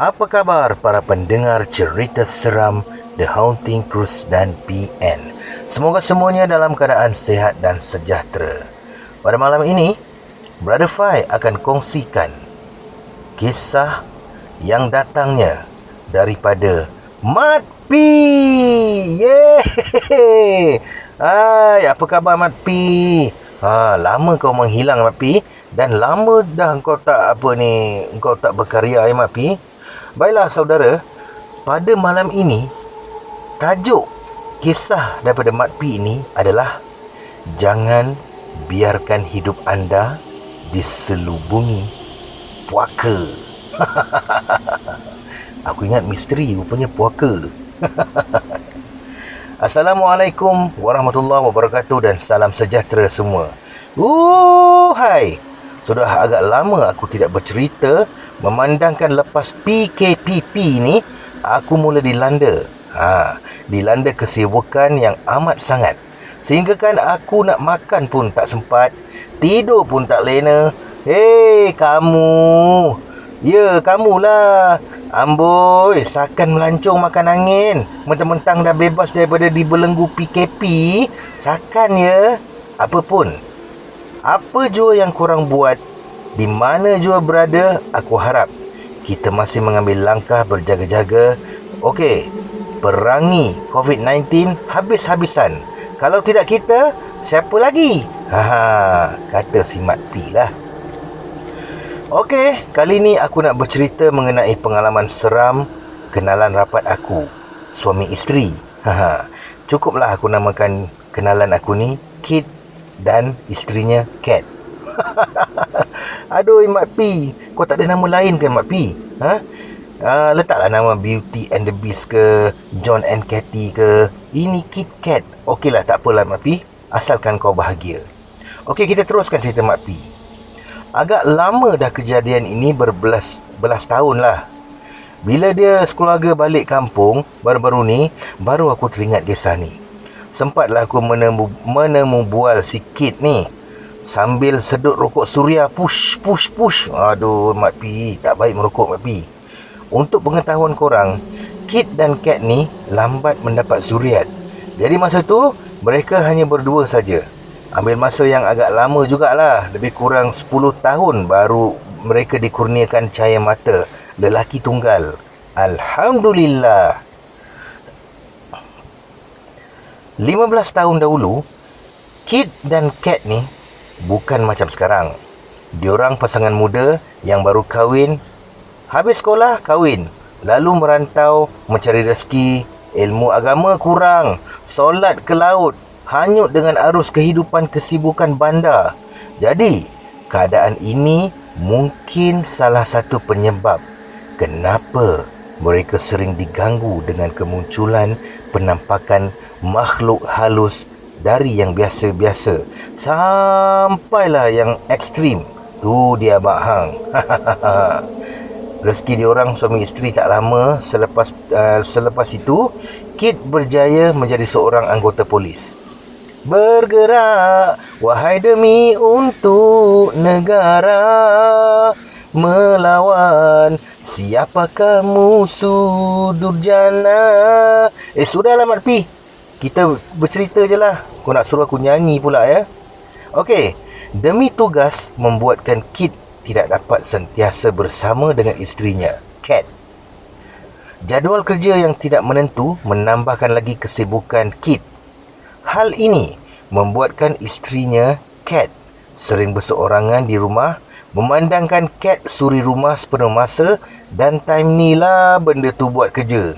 Apa khabar para pendengar cerita seram The Haunting Cruise dan PN? Semoga semuanya dalam keadaan sihat dan sejahtera. Pada malam ini, Brother Fai akan kongsikan kisah yang datangnya daripada Mat P. Yeay! Hai, apa khabar Mat P? Lama kau menghilang Mat P. Dan lama dah kau tak berkarya Mat P. Baiklah saudara, pada malam ini tajuk kisah daripada Mat P ini adalah jangan biarkan hidup anda diselubungi puaka. Aku ingat misteri, rupanya puaka. Assalamualaikum warahmatullahi wabarakatuh dan salam sejahtera semua. Hai. Sudah agak lama aku tidak bercerita. Memandangkan lepas PKPP ni, aku mula dilanda. Dilanda kesibukan yang amat sangat. Sehingga kan aku nak makan pun tak sempat, tidur pun tak lena. Hei kamu. Ya kamulah. Amboi, sakan melancong makan angin. Mentang-mentang dah bebas daripada dibelenggu PKP. Sakan ya. Apa pun, apa jua yang korang buat, di mana jua berada, aku harap kita masih mengambil langkah berjaga-jaga. Okey, perangi COVID-19 habis-habisan. Kalau tidak kita, siapa lagi? Kata si Mat P lah. Okey, kali ni aku nak bercerita mengenai pengalaman seram kenalan rapat aku, suami isteri. Cukuplah aku namakan kenalan aku ni Kit dan isterinya Cat. Aduh Mat P, kau tak ada nama lain kan Mat P? Letaklah nama Beauty and the Beast ke, John and Cathy ke. Ini Kit Kat. Okeylah, tak apalah Mat P, asalkan kau bahagia. Okey, kita teruskan cerita Mat P. Agak lama dah kejadian ini, berbelas tahun lah. Bila dia sekeluarga balik kampung baru-baru ni, baru aku teringat kisah ni. Sempatlah aku menemu bual si Kit ni sambil sedut rokok suria. Push. Aduh Mat P, tak baik merokok Mat P. Untuk pengetahuan korang, Kit dan Kat ni lambat mendapat zuriat. Jadi masa tu mereka hanya berdua saja. Ambil masa yang agak lama jugalah, lebih kurang 10 tahun baru mereka dikurniakan cahaya mata lelaki tunggal. Alhamdulillah. 15 tahun dahulu, Kit dan Kat ni bukan macam sekarang. Diorang pasangan muda yang baru kahwin, habis sekolah kahwin, lalu merantau mencari rezeki. Ilmu agama kurang, solat ke laut, hanyut dengan arus kehidupan kesibukan bandar. Jadi, keadaan ini mungkin salah satu penyebab kenapa mereka sering diganggu dengan kemunculan penampakan makhluk halus dari yang biasa-biasa sampailah yang ekstrim. Tu dia Abang Hang. Rezeki diorang suami isteri tak lama selepas itu, Kit berjaya menjadi seorang anggota polis. Bergerak wahai demi untuk negara, melawan siapakah musuh durjana. Sudahlah Mat P, kita bercerita je lah. Kau nak suruh aku nyanyi pula ya. Okey, demi tugas membuatkan Kit tidak dapat sentiasa bersama dengan isterinya, Kat. Jadual kerja yang tidak menentu menambahkan lagi kesibukan Kit. Hal ini membuatkan isterinya, Kat, sering berseorangan di rumah, memandangkan Kat suri rumah sepenuh masa, dan time ni lah benda tu buat kerja.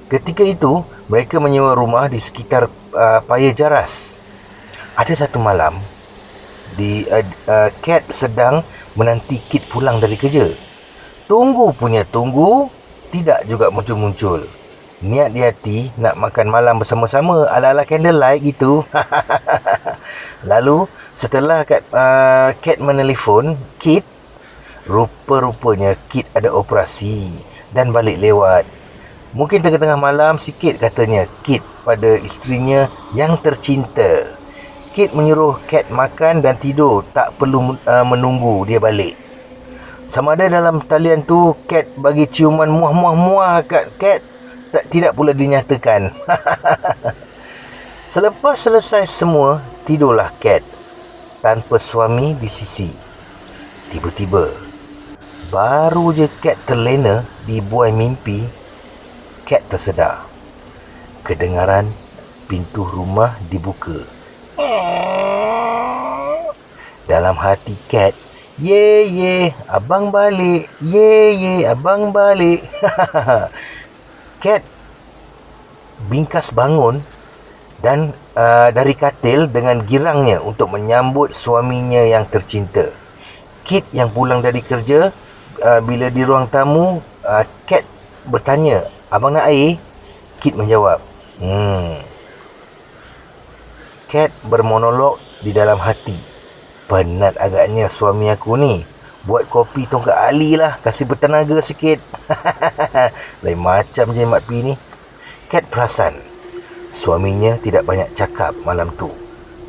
Ketika itu, mereka menyewa rumah di sekitar Paya Jaras. Ada satu malam, Kat sedang menanti Kit pulang dari kerja. Tunggu, tidak juga muncul-muncul. Niat di hati nak makan malam bersama-sama ala-ala candlelight gitu. Lalu setelah Kat menelefon Kit, rupa-rupanya Kit ada operasi dan balik lewat. Mungkin tengah-tengah malam sikit, katanya Kit pada isterinya yang tercinta. Kit menyuruh Kat makan dan tidur, tak perlu menunggu dia balik. Sama ada dalam talian tu Cat bagi ciuman muah-muah-muah kat Cat, tidak pula dinyatakan. Selepas selesai semua, tidurlah Cat tanpa suami di sisi. Tiba-tiba, baru je Cat terlena di buai mimpi, Cat tersedar. Kedengaran pintu rumah dibuka. Dalam hati Cat, ye, abang balik. Ye, abang balik. Cat bingkas bangun dan dari katil dengan girangnya untuk menyambut suaminya yang tercinta. Kit yang pulang dari kerja, bila di ruang tamu, Cat bertanya, abang nak air? Kit menjawab, Cat bermonolog di dalam hati, penat agaknya suami aku ni. Buat kopi tongkat Ali lah, kasih bertenaga sikit. Lain macam je Mak Pi ni. Cat perasan suaminya tidak banyak cakap malam tu.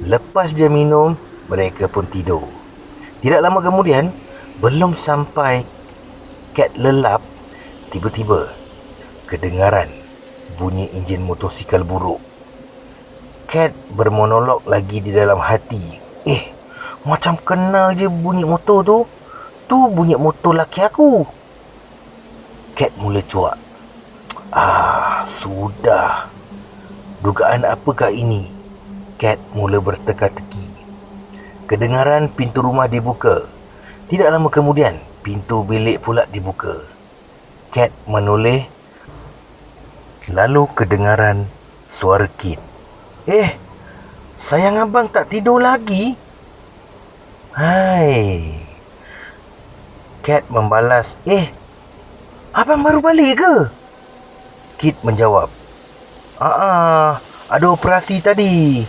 Lepas je minum, mereka pun tidur. Tidak lama kemudian, belum sampai Cat lelap, tiba-tiba kedengaran bunyi enjin motosikal buruk. Cat bermonolog lagi di dalam hati. Macam kenal je bunyi motor tu. Tu bunyi motor laki aku. Cat mula cuak. Sudah. Dugaan apakah ini? Cat mula berteka-teki. Kedengaran pintu rumah dibuka. Tidak lama kemudian, pintu bilik pula dibuka. Cat menoleh. Lalu kedengaran suara Kit. Sayang abang tak tidur lagi? Hai. Cat membalas, abang baru balik ke? Kit menjawab, ada operasi tadi.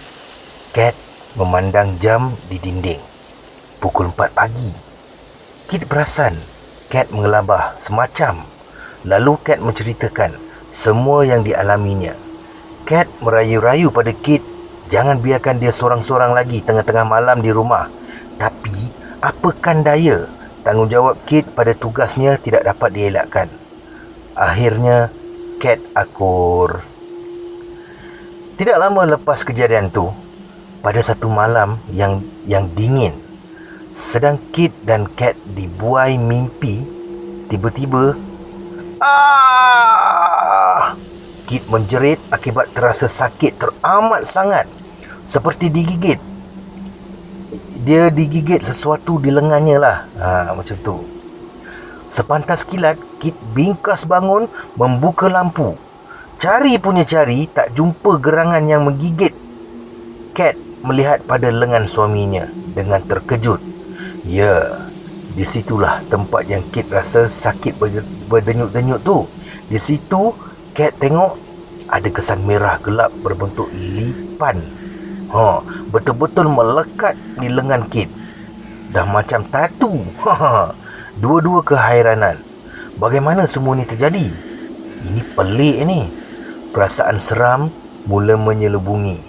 Cat memandang jam di dinding. Pukul 4 pagi. Kit perasan Cat mengelabah semacam. Lalu Cat menceritakan semua yang dialaminya. Cat merayu-rayu pada Kit, jangan biarkan dia sorang-sorang lagi tengah-tengah malam di rumah. Tapi apakan daya, tanggungjawab Kit pada tugasnya tidak dapat dielakkan. Akhirnya Cat akur. Tidak lama lepas kejadian tu, pada satu malam yang dingin, sedang Kit dan Cat dibuai mimpi, tiba-tiba Kit menjerit akibat terasa sakit teramat sangat, seperti digigit. Dia digigit sesuatu di lengannya lah. Macam tu. Sepantas kilat, Kit bingkas bangun, membuka lampu. Cari punya cari, tak jumpa gerangan yang menggigit. Cat melihat pada lengan suaminya dengan terkejut. Ya, di situlah tempat yang Kit rasa sakit berdenyut-denyut tu. Di situ Cat tengok ada kesan merah gelap berbentuk lipan. Betul-betul melekat di lengan Kit. Dah macam tatu. Dua-dua keheranan. Bagaimana semua ni terjadi? Ini pelik ni. Perasaan seram mula menyelubungi.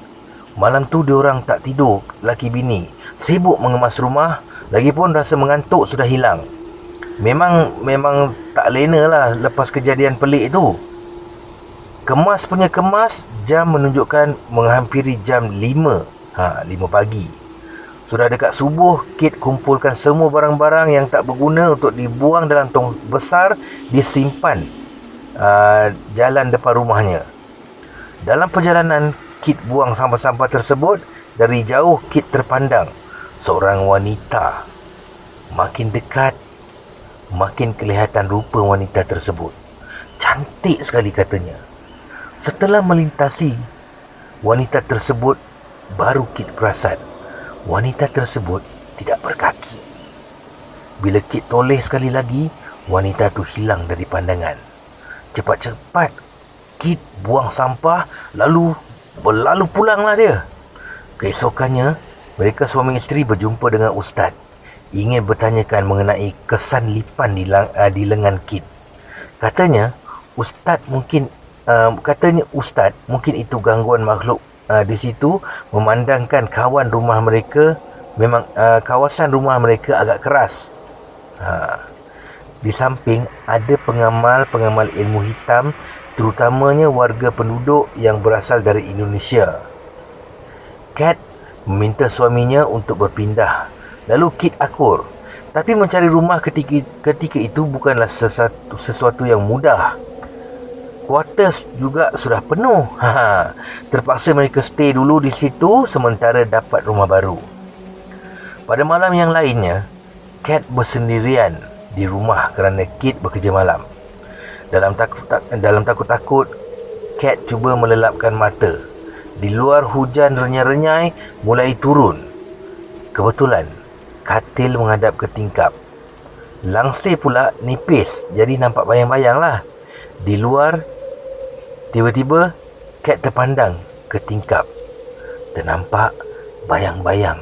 Malam tu diorang tak tidur, laki bini. Sibuk mengemas rumah. Lagipun rasa mengantuk sudah hilang. Memang tak lena lah lepas kejadian pelik tu. Kemas punya kemas, jam menunjukkan menghampiri jam 5 pagi. Sudah dekat subuh, Kit kumpulkan semua barang-barang yang tak berguna untuk dibuang dalam tong besar, disimpan jalan depan rumahnya. Dalam perjalanan, Kit buang sampah-sampah tersebut. Dari jauh, Kit terpandang seorang wanita. Makin dekat, makin kelihatan rupa wanita tersebut. Cantik sekali katanya. Setelah melintasi wanita tersebut, baru Kit perasan wanita tersebut tidak berkaki. Bila Kit toleh sekali lagi, wanita tu hilang dari pandangan. Cepat-cepat Kit buang sampah, lalu pulanglah dia. Keesokannya, mereka suami isteri berjumpa dengan ustaz, ingin bertanyakan mengenai kesan lipan di lengan Kit. Katanya ustaz mungkin itu gangguan makhluk di situ, memandangkan kawasan rumah mereka agak keras. Di samping ada pengamal-pengamal ilmu hitam, terutamanya warga penduduk yang berasal dari Indonesia. Kat meminta suaminya untuk berpindah. Lalu Kit akur. Tapi mencari rumah ketika itu bukanlah sesuatu yang mudah. Quarters juga sudah penuh. Terpaksa mereka stay dulu di situ sementara dapat rumah baru. Pada malam yang lainnya, Kat bersendirian di rumah kerana Kit bekerja malam. Dalam takut-takut, Kat cuba melelapkan mata. Di luar hujan renyai-renyai mulai turun. Kebetulan, katil menghadap ke tingkap. Langsir pula nipis, jadi nampak bayang-bayang lah. Di luar, tiba-tiba Kat terpandang ke tingkap. Ternampak bayang-bayang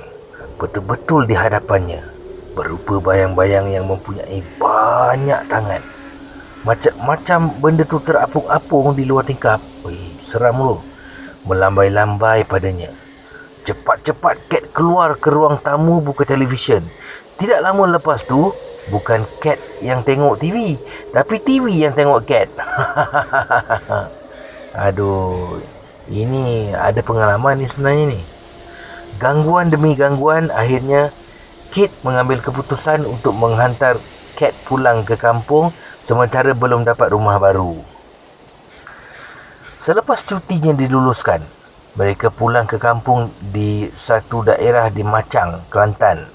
betul-betul di hadapannya. Berupa bayang-bayang yang mempunyai banyak tangan. Macam benda tu terapung-apung di luar tingkap. Seram tu. Melambai-lambai padanya. Cepat-cepat Kat keluar ke ruang tamu buka televisyen. Tidak lama lepas tu, bukan Kat yang tengok TV, tapi TV yang tengok Kat. Aduh, ini ada pengalaman ni sebenarnya ni. Gangguan demi gangguan, akhirnya Kit mengambil keputusan untuk menghantar Kat pulang ke kampung sementara belum dapat rumah baru. Selepas cutinya diluluskan, mereka pulang ke kampung di satu daerah di Macang, Kelantan.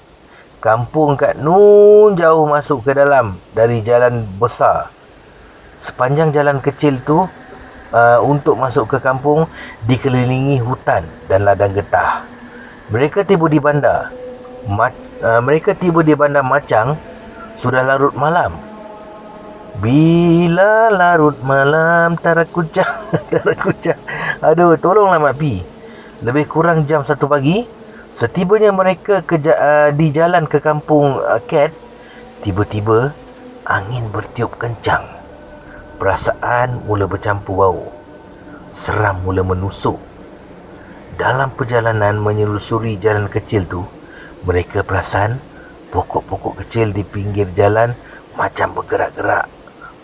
Kampung kat nun jauh masuk ke dalam dari jalan besar. Sepanjang jalan kecil tu, untuk masuk ke kampung dikelilingi hutan dan ladang getah. Mereka tiba di bandar. Macang sudah larut malam. Bila larut malam tarakucah. Aduh, tolonglah Mak Pi. Lebih kurang jam 1 pagi, setibanya mereka di jalan ke kampung Kat, tiba-tiba angin bertiup kencang. Perasaan mula bercampur bau. Seram mula menusuk. Dalam perjalanan menyelusuri jalan kecil tu, mereka perasan pokok-pokok kecil di pinggir jalan macam bergerak-gerak,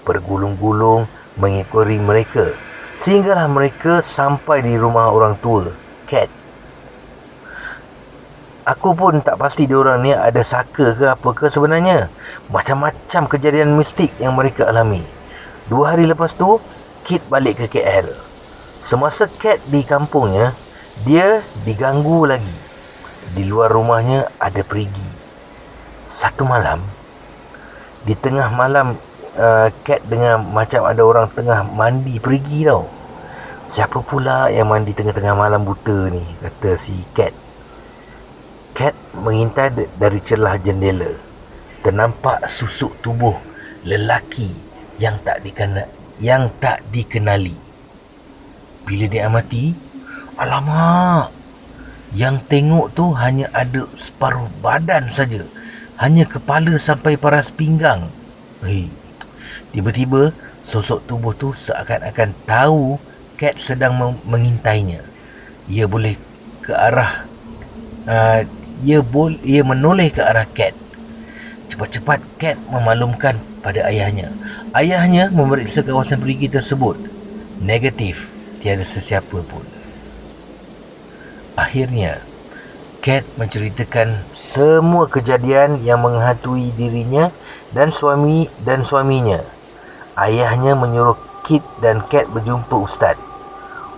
bergulung-gulung mengikuti mereka, sehinggalah mereka sampai di rumah orang tua Kat. Aku pun tak pasti diorang ni ada saka ke apa ke sebenarnya. Macam-macam kejadian mistik yang mereka alami. 2 hari lepas tu, Kit balik ke KL. Semasa Kat di kampungnya, dia diganggu lagi. Di luar rumahnya ada perigi. Satu malam, di tengah malam, Kat dengar macam ada orang tengah mandi perigi tau. Siapa pula yang mandi tengah-tengah malam buta ni, kata si Kat. Kat mengintai dari celah jendela. Ternampak susuk tubuh lelaki yang tak dikenali. Bila diamati, alamak, yang tengok tu hanya ada separuh badan saja, hanya kepala sampai paras pinggang. Tiba-tiba sosok tubuh tu seakan-akan tahu Kat sedang mengintainya. Ia menoleh ke arah Kat. Cepat-cepat Kat memaklumkan pada ayahnya. Ayahnya memeriksa kawasan perigi tersebut. Negatif, tiada sesiapa pun. Akhirnya, Kat menceritakan semua kejadian yang menghantui dirinya dan suaminya. Ayahnya menyuruh Kit dan Kat berjumpa ustaz.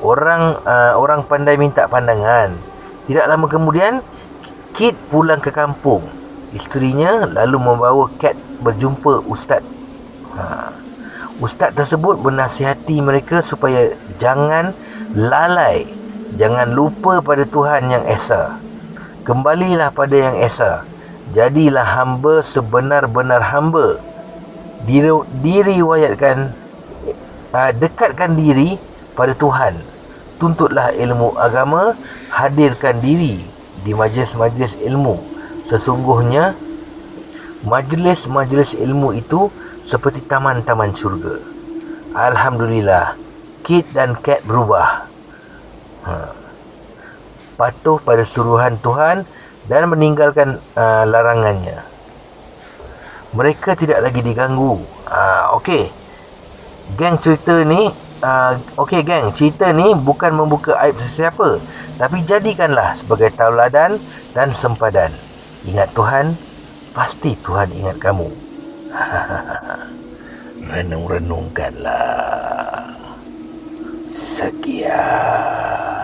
Orang pandai minta pandangan. Tidak lama kemudian, Kit pulang ke kampung. Isterinya lalu membawa Kat berjumpa ustaz. Ustaz tersebut menasihati mereka supaya jangan lalai, jangan lupa pada Tuhan yang Esa. Kembalilah pada yang Esa. Jadilah hamba sebenar-benar hamba. Diriwayatkan, dekatkan diri pada Tuhan. Tuntutlah ilmu agama, hadirkan diri di majlis-majlis ilmu. Sesungguhnya majlis-majlis ilmu itu seperti taman-taman syurga. Alhamdulillah, Kit dan Kat berubah. Patuh pada suruhan Tuhan dan meninggalkan larangannya. mereka tidak lagi diganggu. Okey. Geng cerita ni Okey geng, cerita ni bukan membuka aib sesiapa, tapi jadikanlah sebagai tauladan dan sempadan. Ingat Tuhan, pasti Tuhan ingat kamu. Renung-renungkanlah. Sekian.